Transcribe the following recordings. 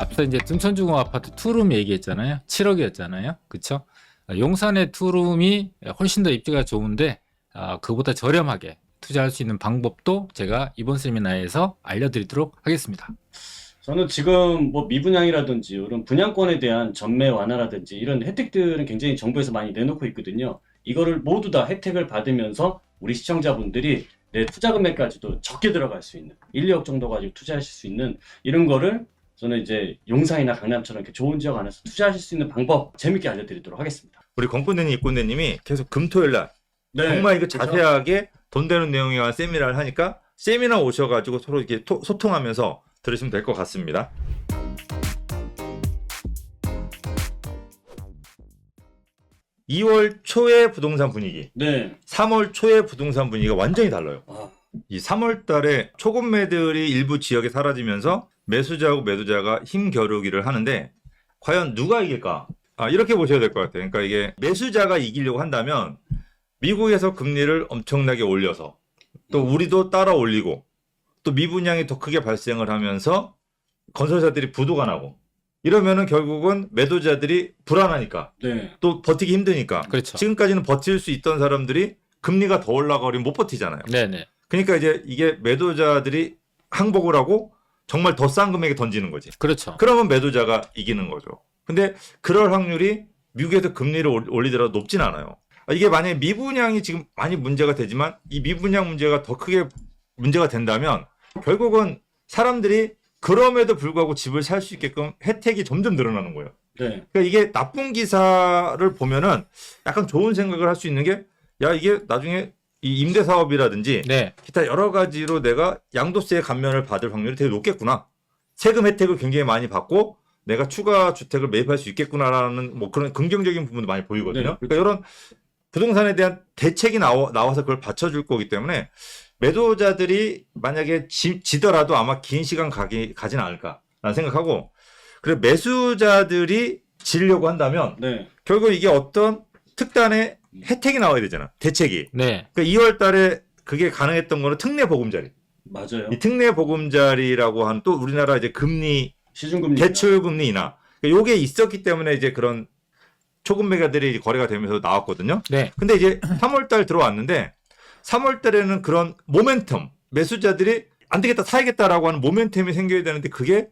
앞서 이제 둔천주공 아파트 투룸 얘기했잖아요. 7억이었잖아요. 그쵸? 용산의 투룸이 훨씬 더 입지가 좋은데 그보다 저렴하게 투자할 수 있는 방법도 제가 이번 세미나에서 알려드리도록 하겠습니다. 저는 지금 뭐 미분양이라든지 이런 분양권에 대한 전매 완화라든지 이런 혜택들은 굉장히 정부에서 많이 내놓고 있거든요. 이거를 모두 다 혜택을 받으면서 우리 시청자분들이 내 투자 금액까지도 적게 들어갈 수 있는 1, 2억 정도 가지고 투자하실 수 있는 이런 거를 저는 이제 용산이나 강남처럼 이렇게 좋은 지역 안에서 투자하실 수 있는 방법 재밌게 알려드리도록 하겠습니다. 우리 권군대님, 입군대님이 계속 금토일날 네, 정말 이거 그렇죠? 자세하게 돈 되는 내용에 관한 세미나를 하니까 세미나 오셔가지고 서로 이렇게 소통하면서 들으시면 될 것 같습니다. (2월) 초의 부동산 분위기, 네. 3월 초의 부동산 분위기가 완전히 달라요. 아, 이 3월 달에 초급매들이 일부 지역에 사라지면서 매수자하고 매도자가 힘겨루기를 하는데 과연 누가 이길까? 이렇게 보셔야 될 것 같아요. 그러니까 이게 매수자가 이기려고 한다면 미국에서 금리를 엄청나게 올려서 또 우리도 따라 올리고 또 미분양이 더 크게 발생을 하면서 건설사들이 부도가 나고 이러면은 결국은 매도자들이 불안하니까 네. 또 버티기 힘드니까 그렇죠. 지금까지는 버틸 수 있던 사람들이 금리가 더 올라가면 못 버티잖아요. 네네. 그러니까 이제 이게 매도자들이 항복을 하고 정말 더 싼 금액에 던지는 거지. 그렇죠. 그러면 매도자가 이기는 거죠. 근데 그럴 확률이 미국에서 금리를 올리더라도 높진 않아요. 이게 만약에 미분양이 지금 많이 문제가 되지만 이 미분양 문제가 더 크게 문제가 된다면 결국은 사람들이 그럼에도 불구하고 집을 살 수 있게끔 혜택이 점점 늘어나는 거예요. 네. 그러니까 이게 나쁜 기사를 보면은 약간 좋은 생각을 할 수 있는 게 야, 이게 나중에 이 임대 사업이라든지 네. 기타 여러 가지로 내가 양도세 감면을 받을 확률이 되게 높겠구나. 세금 혜택을 굉장히 많이 받고 내가 추가 주택을 매입할 수 있겠구나라는 뭐 그런 긍정적인 부분도 많이 보이거든요. 네. 그러니까 이런 부동산에 대한 대책이 나와서 그걸 받쳐줄 거기 때문에 매도자들이 만약에 지더라도 아마 긴 시간 가진 않을까라는 생각하고 그리고 매수자들이 지려고 한다면 네. 결국 이게 어떤 특단의 혜택이 나와야 되잖아. 대책이. 네. 그러니까 2월 달에 그게 가능했던 거는 특례 보금자리. 맞아요. 이 특례 보금자리라고 한 또 우리나라 이제 금리 시중금리. 대출 금리 인하. 그러니까 요게 있었기 때문에 이제 그런 초급 매가들이 거래가 되면서 나왔거든요. 네. 근데 이제 3월 달 들어왔는데 3월 달에는 그런 모멘텀 매수자들이 안 되겠다 사야겠다라고 하는 모멘텀이 생겨야 되는데 그게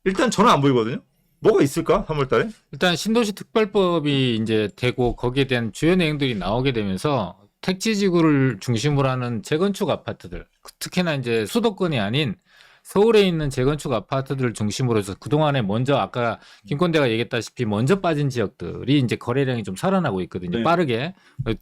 일단 저는 안 보이거든요. 뭐가 있을까? 3월 달에? 일단 신도시 특별법이 이제 되고 거기에 대한 주요 내용들이 나오게 되면서 택지지구를 중심으로 하는 재건축 아파트들, 특히나 이제 수도권이 아닌 서울에 있는 재건축 아파트들을 중심으로 해서 그동안에 먼저 아까 김건대가 얘기했다시피 먼저 빠진 지역들이 이제 거래량이 좀 살아나고 있거든요. 네. 빠르게.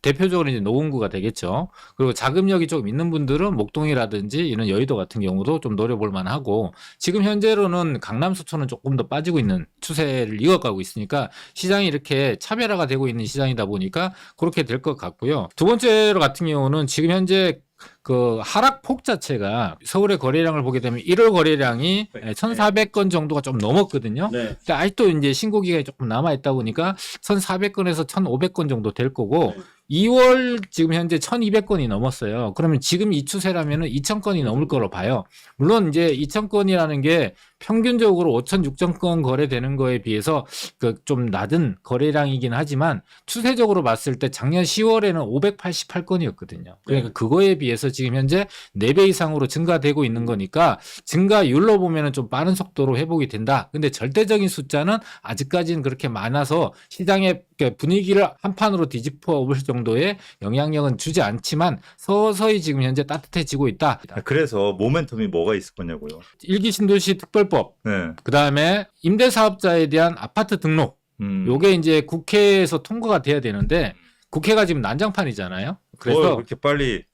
대표적으로 이제 노원구가 되겠죠. 그리고 자금력이 좀 있는 분들은 목동이라든지 이런 여의도 같은 경우도 좀 노려볼 만하고 지금 현재로는 강남 수초는 조금 더 빠지고 있는 추세를 이어가고 있으니까 시장이 이렇게 차별화가 되고 있는 시장이다 보니까 그렇게 될 것 같고요. 두 번째로 같은 경우는 지금 현재 그 하락폭 자체가 서울의 거래량을 보게 되면 1월 거래량이 네. 1,400건 정도가 좀 넘었거든요. 네. 근데 아직도 이제 신고 기간이 조금 남아 있다 보니까 1,400건에서 1,500건 정도 될 거고 네. 2월 지금 현재 1,200건이 넘었어요. 그러면 지금 이 추세라면은 2,000건이 넘을 거로 봐요. 물론 이제 2,000건이라는 게 평균적으로 5,000, 6,000건 거래되는 거에 비해서 그 좀 낮은 거래량이긴 하지만 추세적으로 봤을 때 작년 10월에는 588건이었거든요. 그러니까 네. 그거에 비해서 지금 현재 4배 이상으로 증가되고 있는 거니까 증가율로 보면은 좀 빠른 속도로 회복이 된다. 근데 절대적인 숫자는 아직까지는 그렇게 많아서 시장의 분위기를 한판으로 뒤집어 볼 정도의 영향력은 주지 않지만 서서히 지금 현재 따뜻해지고 있다. 그래서 모멘텀이 뭐가 있을 거냐고요. 일기 신도시 특별법, 네. 그다음에 임대사업자에 대한 아파트 등록. 요게 이제 국회에서 통과가 돼야 되는데 국회가 지금 난장판이잖아요. 그래서 그렇게 빨리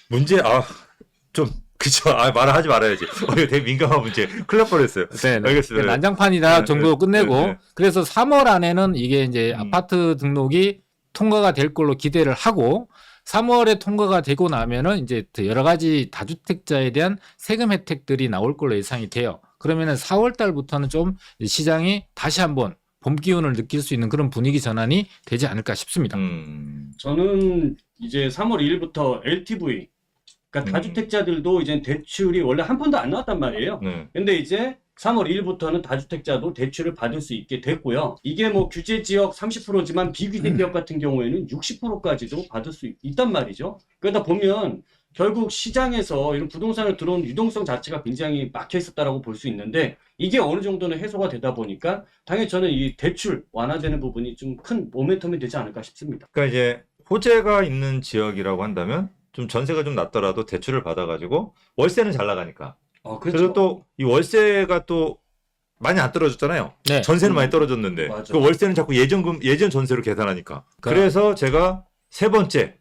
문제 좀 그쵸. 말을 하지 말아야지. 이거 되게 민감한 문제. 큰일 날 뻔했어요. 네, 알겠습니다. 난장판이다 네, 정도 끝내고 네, 네. 그래서 3월 안에는 이게 이제 아파트 등록이 통과가 될 걸로 기대를 하고 3월에 통과가 되고 나면은 이제 여러 가지 다주택자에 대한 세금 혜택들이 나올 걸로 예상이 돼요. 그러면은 4월 달부터는 좀 시장이 다시 한번 봄 기운을 느낄 수 있는 그런 분위기 전환이 되지 않을까 싶습니다. 저는 이제 3월 1일부터 LTV 그러니까 다주택자들도 이제 대출이 원래 한 푼도 안 나왔단 말이에요. 네. 근데 이제 3월 1일부터는 다주택자도 대출을 받을 수 있게 됐고요. 이게 뭐 규제 지역 30%지만 비규제 지역 같은 경우에는 60%까지도 받을 수 있단 말이죠. 그러다 보면 결국 시장에서 이런 부동산을 들어온 유동성 자체가 굉장히 막혀 있었다라고 볼 수 있는데 이게 어느 정도는 해소가 되다 보니까 당연히 저는 이 대출 완화되는 부분이 좀 큰 모멘텀이 되지 않을까 싶습니다. 그러니까 이제 호재가 있는 지역이라고 한다면 좀 전세가 좀 낮더라도 대출을 받아가지고 월세는 잘 나가니까. 그렇죠. 그래서 또 이 월세가 또 많이 안 떨어졌잖아요. 네. 전세는 많이 떨어졌는데 맞아. 그 월세는 자꾸 예전 전세로 계산하니까. 그래서 제가 세 번째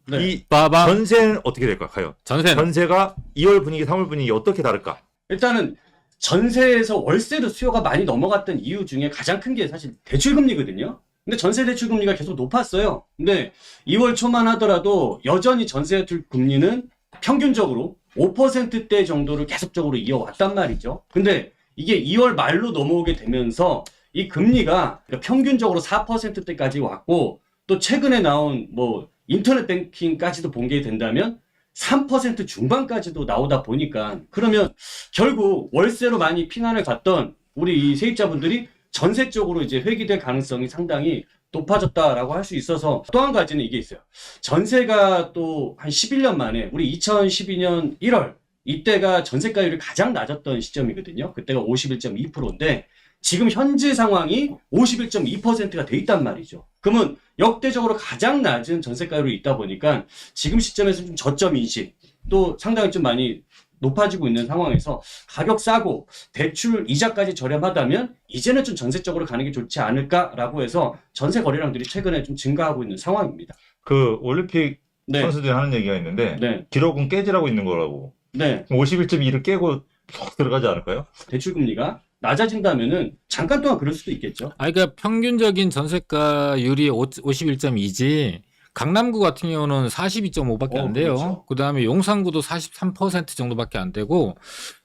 네. 이 빠밤. 전세는 어떻게 될까요? 전세는 전세가 2월 분위기, 3월 분위기 어떻게 다를까? 일단은 전세에서 월세로 수요가 많이 넘어갔던 이유 중에 가장 큰 게 사실 대출금리거든요. 근데 전세 대출금리가 계속 높았어요. 근데 2월 초만 하더라도 여전히 전세 대출 금리는 평균적으로 5%대 정도를 계속적으로 이어왔단 말이죠. 근데 이게 2월 말로 넘어오게 되면서 이 금리가 평균적으로 4%대까지 왔고 또 최근에 나온 뭐 인터넷 뱅킹까지도 본게 된다면 3% 중반까지도 나오다 보니까 그러면 결국 월세로 많이 피난을 갔던 우리 이 세입자분들이 전세 쪽으로 이제 회귀될 가능성이 상당히 높아졌다라고 할 수 있어서 또 한 가지는 이게 있어요. 전세가 또 한 11년 만에 우리 2012년 1월 이때가 전세가율이 가장 낮았던 시점이거든요. 그때가 51.2%인데 지금 현재 상황이 51.2%가 돼 있단 말이죠. 그러면 역대적으로 가장 낮은 전세가율이 있다 보니까 지금 시점에서 좀 저점 인식 또 상당히 좀 많이 높아지고 있는 상황에서 가격 싸고 대출 이자까지 저렴하다면 이제는 좀 전세 쪽으로 가는 게 좋지 않을까라고 해서 전세 거래량들이 최근에 좀 증가하고 있는 상황입니다. 그 올림픽 네. 선수들이 하는 얘기가 있는데 네. 기록은 깨지라고 있는 거라고. 네. 51.2를 깨고 쏙 들어가지 않을까요? 대출 금리가 낮아진다면은 잠깐 동안 그럴 수도 있겠죠. 그러니까 평균적인 전세가율이 51.2지 강남구 같은 경우는 42.5밖에 안 돼요. 그렇죠. 그다음에 용산구도 43% 정도밖에 안 되고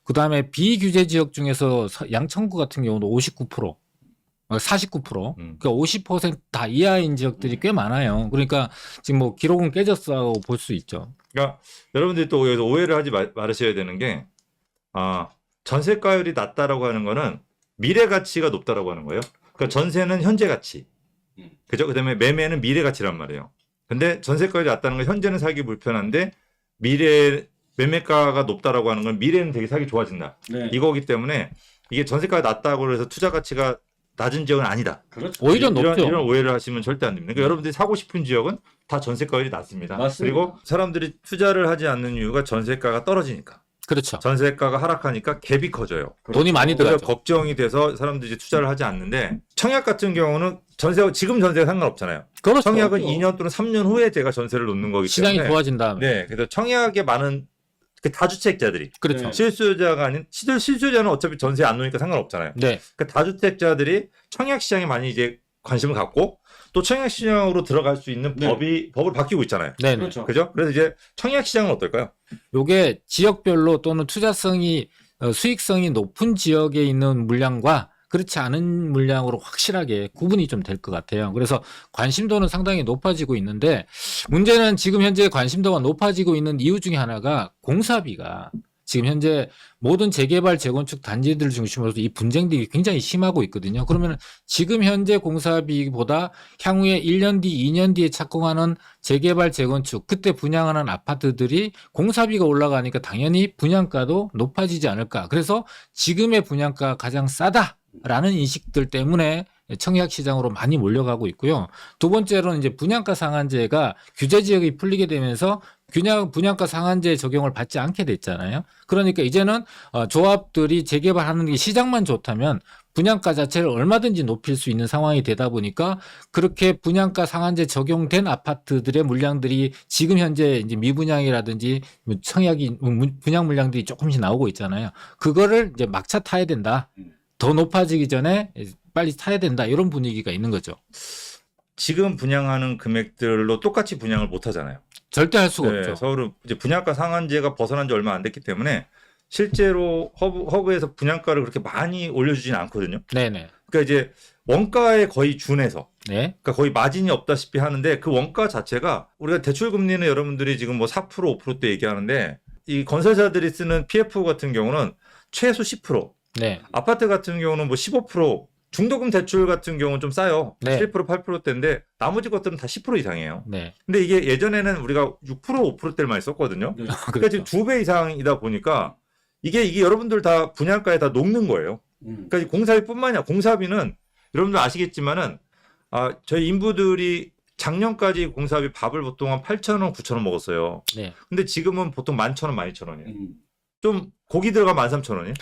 그다음에 비규제 지역 중에서 양천구 같은 경우도 59%, 49%, 그러니까 50%다 이하인 지역들이 꽤 많아요. 그러니까 지금 뭐 기록은 깨졌다고 볼 수 있죠. 그러니까 여러분들이 또 여기서 오해를 하지 말으셔야 되는 게 전세가율이 낮다라고 하는 거는 미래 가치가 높다라고 하는 거예요. 그러니까 전세는 현재 가치. 그죠? 그다음에 매매는 미래 가치란 말이에요. 근데 전세가율이 낮다는 건 현재는 사기 불편한데 미래 매매가가 높다라고 하는 건 미래는 되게 사기 좋아진다. 네. 이거기 때문에 이게 전세가가 낮다고 해서 투자 가치가 낮은 지역은 아니다. 그렇죠. 오히려 높죠. 이런 오해를 하시면 절대 안 됩니다. 그러니까 여러분들이 사고 싶은 지역은 다 전세가율이 낮습니다. 맞습니다. 그리고 사람들이 투자를 하지 않는 이유가 전세가가 떨어지니까. 그렇죠. 전세가가 하락하니까 갭이 커져요. 돈이 많이 그래서 들어가죠. 걱정이 돼서 사람들이 이제 투자를 하지 않는데 청약 같은 경우는 지금 전세가 상관없잖아요. 그렇죠. 청약은 2년 또는 3년 후에 제가 전세를 놓는 거기 시장이 때문에 좋아진 다음에. 네, 그래서 청약에 많은 그 다주택자들이 그렇죠. 네. 실수요자가 아닌 실수요자는 어차피 전세 안 놓으니까 상관없잖아요. 네. 그 다주택자들이 청약 시장에 많이 이제 관심을 갖고 또 청약 시장으로 들어갈 수 있는 네. 법을 바뀌고 있잖아요. 네. 네. 그렇죠. 그죠? 그래서 이제 청약 시장은 어떨까요? 요게 지역별로 또는 투자성이 수익성이 높은 지역에 있는 물량과 그렇지 않은 물량으로 확실하게 구분이 좀 될 것 같아요. 그래서 관심도는 상당히 높아지고 있는데 문제는 지금 현재 관심도가 높아지고 있는 이유 중에 하나가 공사비가 지금 현재 모든 재개발 재건축 단지들 중심으로 이 분쟁들이 굉장히 심하고 있거든요. 그러면 지금 현재 공사비보다 향후에 1년 뒤, 2년 뒤에 착공하는 재개발 재건축 그때 분양하는 아파트들이 공사비가 올라가니까 당연히 분양가도 높아지지 않을까. 그래서 지금의 분양가가 가장 싸다라는 인식들 때문에 청약 시장으로 많이 몰려가고 있고요. 두 번째로는 이제 분양가 상한제가 규제 지역이 풀리게 되면서 분양가 상한제 적용을 받지 않게 됐잖아요. 그러니까 이제는 조합들이 재개발하는 게 시장만 좋다면 분양가 자체를 얼마든지 높일 수 있는 상황이 되다 보니까 그렇게 분양가 상한제 적용된 아파트들의 물량들이 지금 현재 이제 미분양이라든지 청약이 분양 물량들이 조금씩 나오고 있잖아요. 그거를 이제 막차 타야 된다. 더 높아지기 전에 빨리 타야 된다. 이런 분위기가 있는 거죠. 지금 분양하는 금액들로 똑같이 분양을 못 하잖아요. 절대 할 수가 네, 없죠. 서울은 이제 분양가 상한제가 벗어난 지 얼마 안 됐기 때문에 실제로 허브에서 분양가를 그렇게 많이 올려주지는 않거든요. 네네. 그러니까 이제 원가에 거의 준해서 네. 그러니까 거의 마진이 없다시피 하는데 그 원가 자체가 우리가 대출 금리는 여러분들이 지금 뭐 4% 5%대 얘기하는데 이 건설사들이 쓰는 PF 같은 경우는 최소 10%, 네. 아파트 같은 경우는 뭐 15%, 중도금 대출 같은 경우는 좀 싸요. 네. 7% 8%대인데 나머지 것들은 다 10% 이상이에요. 네. 근데 이게 예전에는 우리가 6% 5%대를 많이 썼거든요. 네. 그러니까 지금 2배 이상이다 보니까 이게 여러분들 다 분양가에 다 녹는 거예요. 그러니까 이 공사비뿐만이 아니라 공사비는 여러분들 아시겠지만은 저희 인부들이 작년까지 공사비 밥을 보통 한 8,000원, 9,000원 먹었어요. 네. 근데 지금은 보통 11,000원, 12,000원이에요. 좀 고기 들어가면 13,000원이에요.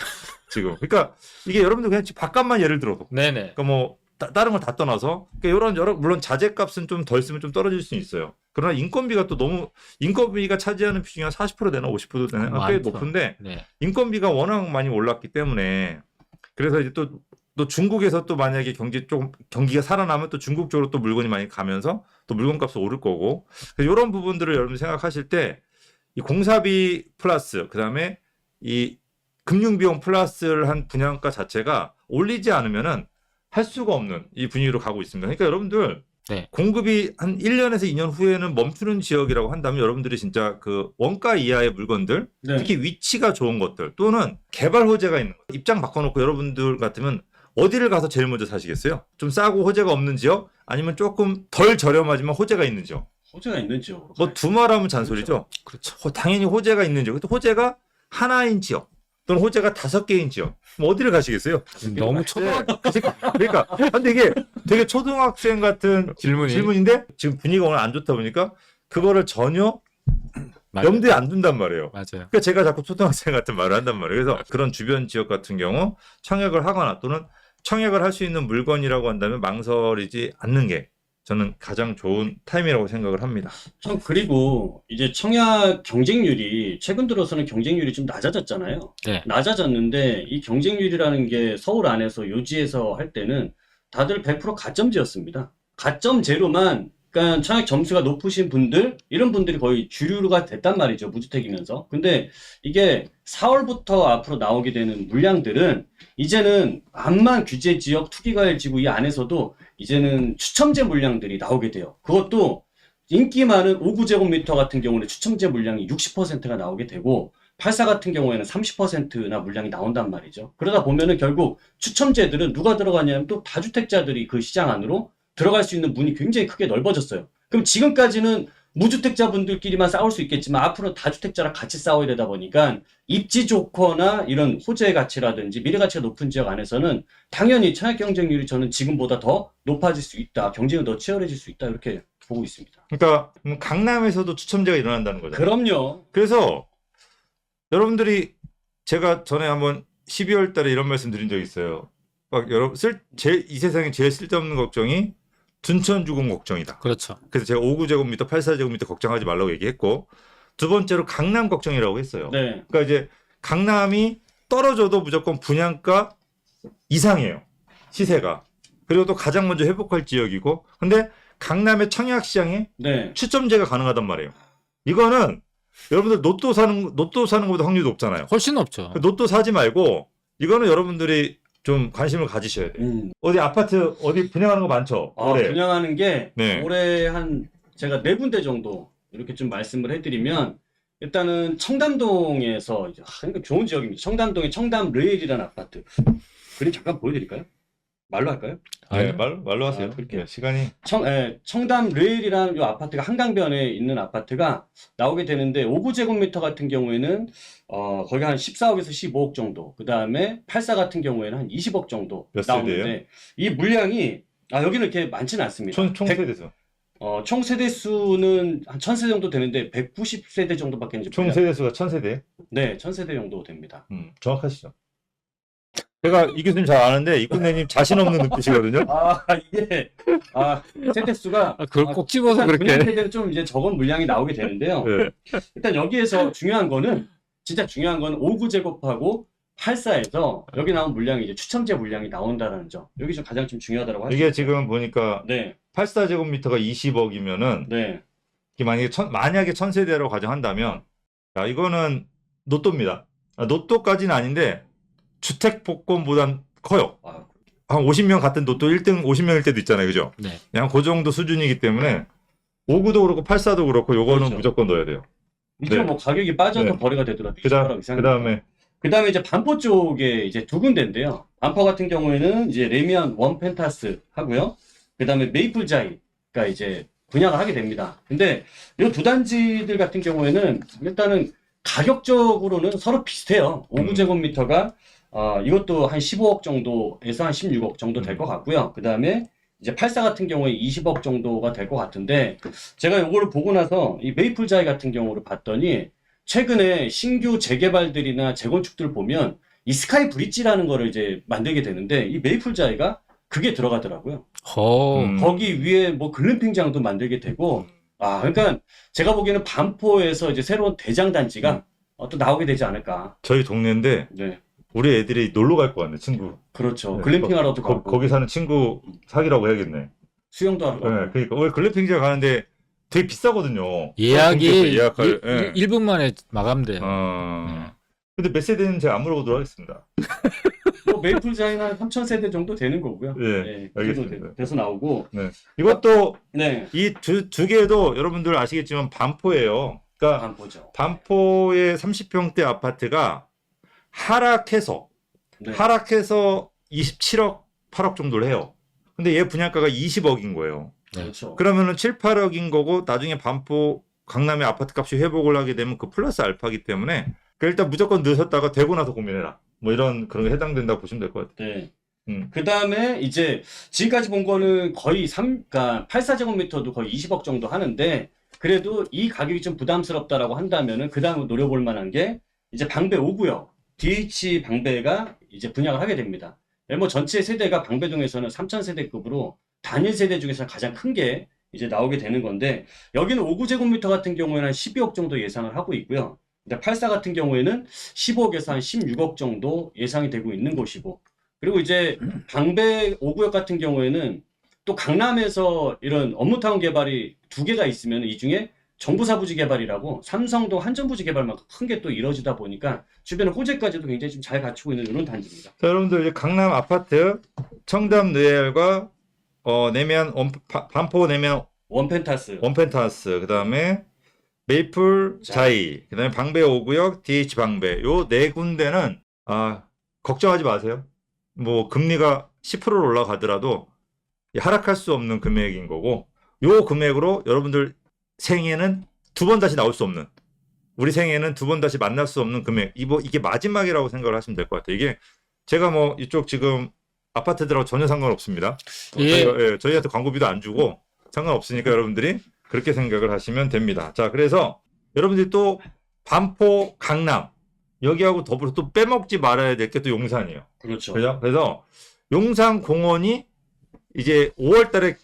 지금. 그러니까 이게 여러분들 그냥 밥값만 예를 들어도. 네네. 그러니까 뭐 다른 걸 다 떠나서 그러니까 이런 여러 물론 자재값은 좀 덜 쓰면 좀 떨어질 수 있어요. 그러나 인건비가 또 너무 인건비가 차지하는 비중이 한 40% 되나 50% 되나 꽤 많죠. 높은데 네. 인건비가 워낙 많이 올랐기 때문에 그래서 이제 또 중국에서 또 만약에 경기가 살아나면 또 중국 쪽으로 또 물건이 많이 가면서 또 물건값이 오를 거고 이런 부분들을 여러분 생각하실 때 이 공사비 플러스 그다음에 이 금융비용 플러스를 한 분양가 자체가 올리지 않으면은 할 수가 없는 이 분위기로 가고 있습니다. 그러니까 여러분들 네. 공급이 한 1년에서 2년 후에는 멈추는 지역이라고 한다면 여러분들이 진짜 그 원가 이하의 물건들 네. 특히 위치가 좋은 것들 또는 개발 호재가 있는 것 입장 바꿔놓고 여러분들 같으면 어디를 가서 제일 먼저 사시겠어요? 좀 싸고 호재가 없는 지역 아니면 조금 덜 저렴하지만 호재가 있는 지역 호재가 있는 지역으로. 뭐 두말하면 잔소리죠. 그렇죠. 당연히 호재가 있는 지역 또 호재가 하나인 지역 또는 호재가 5개인 지역 뭐 어디를 가시겠어요? 너무 초등학교 그러니까 근데 이게 되게 초등학생 같은 질문이. 질문인데 지금 분위기가 오늘 안 좋다 보니까 그거를 전혀 맞아요. 염두에 안 둔단 말이에요. 맞아요. 그러니까 제가 자꾸 초등학생 같은 말을 한단 말이에요. 그래서 그런 주변 지역 같은 경우 청약을 하거나 또는 청약을 할 수 있는 물건이라고 한다면 망설이지 않는 게 저는 가장 좋은 타임이라고 생각을 합니다. 그리고 이제 청약 경쟁률이 최근 들어서는 경쟁률이 좀 낮아졌잖아요. 네. 낮아졌는데 이 경쟁률이라는 게 서울 안에서 요지에서 할 때는 다들 100% 가점제였습니다. 가점제로만 그러니까 청약 점수가 높으신 분들 이런 분들이 거의 주류가 됐단 말이죠. 무주택이면서. 근데 이게 4월부터 앞으로 나오게 되는 물량들은 이제는 암만 규제 지역 투기과열 지구 이 안에서도 이제는 추첨제 물량들이 나오게 돼요. 그것도 인기 많은 5구제곱미터 같은 경우는 추첨제 물량이 60%가 나오게 되고 84 같은 경우에는 30%나 물량이 나온단 말이죠. 그러다 보면은 결국 추첨제들은 누가 들어가냐면 또 다주택자들이 그 시장 안으로 들어갈 수 있는 문이 굉장히 크게 넓어졌어요. 그럼 지금까지는 무주택자분들끼리만 싸울 수 있겠지만 앞으로 다주택자랑 같이 싸워야 되다 보니까 입지 좋거나 이런 호재 가치라든지 미래 가치가 높은 지역 안에서는 당연히 청약 경쟁률이 저는 지금보다 더 높아질 수 있다. 경쟁이 더 치열해질 수 있다. 이렇게 보고 있습니다. 그러니까 강남에서도 추첨제가 일어난다는 거죠. 그럼요. 그래서 여러분들이 제가 전에 한번 12월 달에 이런 말씀 드린 적이 있어요. 막 이 세상에 제일 쓸데없는 걱정이 둔천주공 걱정이다. 그렇죠. 그래서 제가 5구제곱미터, 84제곱미터 걱정하지 말라고 얘기했고 두 번째로 강남 걱정이라고 했어요. 네. 그러니까 이제 강남이 떨어져도 무조건 분양가 이상이에요. 시세가. 그리고 또 가장 먼저 회복할 지역이고 근데 강남의 청약시장에 네. 추첨제가 가능하단 말이에요. 이거는 여러분들 로또 사는 것보다 확률이 높잖아요. 훨씬 높죠. 로또 사지 말고 이거는 여러분들이 좀 관심을 가지셔야 돼요. 어디 아파트 어디 분양하는 거 많죠? 올해. 분양하는 게 네. 올해 한 제가 4군데 정도 이렇게 좀 말씀을 해드리면 일단은 청담동에서 이제 그러니까 좋은 지역입니다. 청담동의 청담 르엘이라는 아파트. 그림 잠깐 보여드릴까요? 말로 할까요? 네, 말로 하세요. 그렇게. 네, 시간이 청담 르엘이라는 이 아파트가 한강변에 있는 아파트가 나오게 되는데 5구제곱미터 같은 경우에는 거기 한 14억에서 15억 정도. 그 다음에 84 같은 경우에는 한 20억 정도 몇 나오는데 세대예요? 이 물량이 여기는 이렇게 많지는 않습니다. 총 세대수. 총 세대 수는 한 1000세대 정도 되는데 190세대 정도밖에 이제 총 세대수가 1000세대. 네, 1000세대 정도 됩니다. 정확하시죠? 제가 이 교수님 잘 아는데 이군내님 자신 없는 눈빛이거든요. 이게 세대 수가 그걸 꼭 집어서 일단 그렇게. 분양 세대는 좀 이제 적은 물량이 나오게 되는데요. 네. 일단 여기에서 중요한 거는 진짜 중요한 건 5구제곱하고 84에서 여기 나온 물량이 이제 추첨제 물량이 나온다는 점. 여기 좀 가장 좀 중요하다고 이게 지금 보니까 네. 84제곱미터가 20억이면은 네. 만약에 1000세대로 가정한다면 야, 이거는 로또입니다. 로또까지는 아닌데 주택 복권보단 커요. 한 50명 같은 또 1등 50명일 때도 있잖아요. 그죠? 네. 그냥 그 정도 수준이기 때문에 5구도 그렇고 84도 그렇고 요거는 그렇죠. 무조건 넣어야 돼요. 이게 네. 뭐 가격이 빠져도 네. 거래가 되더라고요. 그다음에 이제 반포 쪽에 이제 두 군데인데요. 반포 같은 경우에는 이제 레미안 원펜타스 하고요. 그다음에 메이플자이가 이제 분양을 하게 됩니다. 근데 이 두 단지들 같은 경우에는 일단은 가격적으로는 서로 비슷해요. 5구제곱미터가 이것도 한 15억 정도에서 한 16억 정도 될 것 같고요. 그다음에 이제 84 같은 경우에 20억 정도가 될 것 같은데 제가 요거를 보고 나서 이 메이플자이 같은 경우를 봤더니 최근에 신규 재개발들이나 재건축들 보면 이 스카이 브릿지라는 거를 이제 만들게 되는데 이 메이플자이가 그게 들어가더라고요. 거기 위에 뭐 글램핑장도 만들게 되고 그러니까 제가 보기에는 반포에서 이제 새로운 대장 단지가 또 나오게 되지 않을까. 저희 동네인데 네. 우리 애들이 놀러 갈 것 같네, 친구. 그렇죠. 네, 글램핑하러도 가고 거기 사는 친구 사귀라고 해야겠네. 수영도 하러 가고. 네, 그러니까 왜 글램핑장 가는데 되게 비싸거든요. 예약이 예약할. 예. 1분 만에 마감돼요. 근데 몇 세대는 제가 안 물어보도록 하겠습니다. 뭐 메이플자이는 한 3,000세대 정도 되는 거고요. 네, 그 정도 알겠습니다. 돼서 나오고. 네. 이것도 네. 이 두 개도 여러분들 아시겠지만 반포예요. 그러니까 반포죠. 반포의 30평대 아파트가 하락해서 네. 27억, 8억 정도를 해요. 근데 얘 분양가가 20억인 거예요. 그렇죠. 그러면은 7, 8억인 거고 나중에 반포 강남의 아파트 값이 회복을 하게 되면 그 플러스 알파기 때문에 일단 무조건 넣으셨다가 되고 나서 고민해라. 뭐 이런 그런 게 해당된다고 보시면 될 것 같아요. 네. 그 다음에 이제 지금까지 본 거는 거의 그러니까 84제곱미터도 거의 20억 정도 하는데 그래도 이 가격이 좀 부담스럽다라고 한다면은 그 다음에 노려볼 만한 게 이제 방배 5구역 DH 방배가 이제 분양을 하게 됩니다. 뭐 전체 세대가 방배동에서는 3,000세대급으로 단일 세대 중에서 가장 큰 게 이제 나오게 되는 건데 여기는 5구제곱미터 같은 경우에는 한 12억 정도 예상을 하고 있고요. 근데 84 같은 경우에는 15억에서 한 16억 정도 예상이 되고 있는 곳이고 그리고 이제 방배 5구역 같은 경우에는 또 강남에서 이런 업무타운 개발이 두 개가 있으면 이 중에 정부사부지 개발이라고 삼성동 한전부지 개발만큼 큰 게 또 이루어지다 보니까 주변에 호재까지도 굉장히 좀 잘 갖추고 있는 이런 단지입니다. 자, 여러분들 이제 강남 아파트 청담 르엘과 내면 반포 내면 원펜타스 그다음에 메이플 자이 그다음에 방배 5구역 DH 방배 요 네 군데는 걱정하지 마세요. 뭐 금리가 10%로 올라가더라도 하락할 수 없는 금액인 거고 요 금액으로 여러분들 생애는 두 번 다시 나올 수 없는 우리 생애는 두 번 다시 만날 수 없는 금액 이게 마지막이라고 생각을 하시면 될 것 같아요. 이게 제가 뭐 이쪽 지금 아파트들하고 전혀 상관없습니다. 저희한테 광고비도 안 주고 상관없으니까 여러분들이 그렇게 생각을 하시면 됩니다. 자, 그래서 여러분들이 또 반포 강남 여기하고 더불어 또 빼먹지 말아야 될 게 또 용산이에요. 그렇죠. 그죠? 그래서 용산 공원이 이제 5월 달에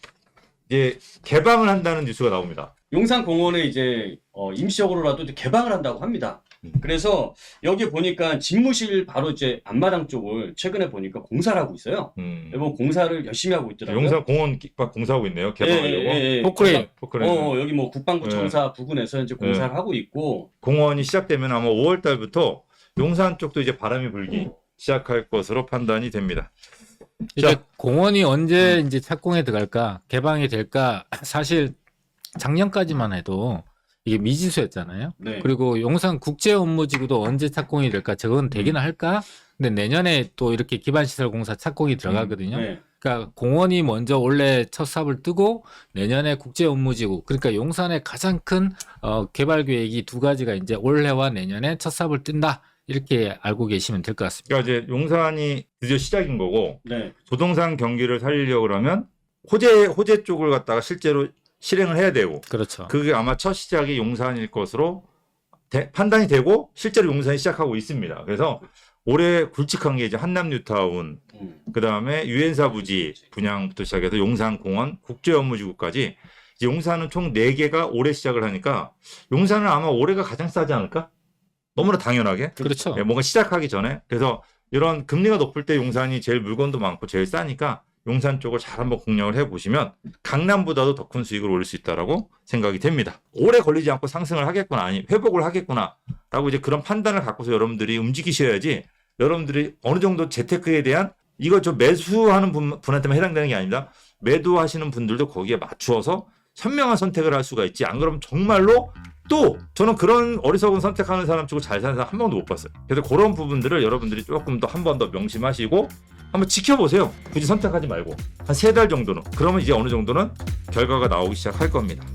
이제 개방을 한다는 뉴스가 나옵니다. 용산 공원에 이제 임시적으로라도 개방을 한다고 합니다. 그래서 여기 보니까 집무실 바로 이제 앞마당 쪽을 최근에 보니까 공사를 하고 있어요. 뭐 공사를 열심히 하고 있더라고요. 용산 공원 공사하고 있네요. 개방하려고. 포크레인. 여기 뭐 국방부 청사 부근에서 이제 공사를 하고 있고 공원이 시작되면 아마 5월 달부터 용산 쪽도 이제 바람이 불기 시작할 것으로 판단이 됩니다. 이제 공원이 언제 이제 착공에 들어갈까, 개방이 될까, 사실 작년까지만 해도 이게 미지수였잖아요. 네. 그리고 용산 국제업무지구도 언제 착공이 될까, 저건 되기는 할까? 근데 내년에 또 이렇게 기반시설 공사 착공이 들어가거든요. 네. 그러니까 공원이 먼저 원래 첫 삽을 뜨고 내년에 국제업무지구, 그러니까 용산의 가장 큰 개발 계획이 두 가지가 이제 올해와 내년에 첫 삽을 뜬다. 이렇게 알고 계시면 될 것 같습니다. 그러니까 이제 용산이 드디어 시작인 거고 네. 부동산 경기를 살리려고 그러면 호재 쪽을 갖다가 실제로 실행을 해야 되고 그렇죠. 그게 아마 첫 시작이 용산일 것으로 판단이 되고 실제로 용산이 시작하고 있습니다. 그래서 올해 굵직한 게 이제 한남 뉴타운, 그다음에 유엔사 부지 분양부터 시작해서 용산공원, 국제업무지구까지 이제 용산은 총 4개가 올해 시작을 하니까 용산은 아마 올해가 가장 싸지 않을까? 너무나 당연하게. 그렇죠. 뭔가 시작하기 전에. 그래서 이런 금리가 높을 때 용산이 제일 물건도 많고 제일 싸니까 용산 쪽을 잘 한번 공략을 해보시면 강남보다도 더 큰 수익을 올릴 수 있다라고 생각이 됩니다. 오래 걸리지 않고 상승을 하겠구나, 아니 회복을 하겠구나라고 이제 그런 판단을 갖고서 여러분들이 움직이셔야지 여러분들이 어느 정도 재테크에 대한 이거 저 매수하는 분한테만 해당되는 게 아닙니다. 매도하시는 분들도 거기에 맞추어서 현명한 선택을 할 수가 있지. 안 그러면 정말로 또 저는 그런 어리석은 선택하는 사람 치고 잘 사는 사람 한 번도 못 봤어요. 그래서 그런 부분들을 여러분들이 조금 더 한 번 더 명심하시고 한번 지켜보세요. 굳이 선택하지 말고 한 3달 정도는. 그러면 이제 어느 정도는 결과가 나오기 시작할 겁니다.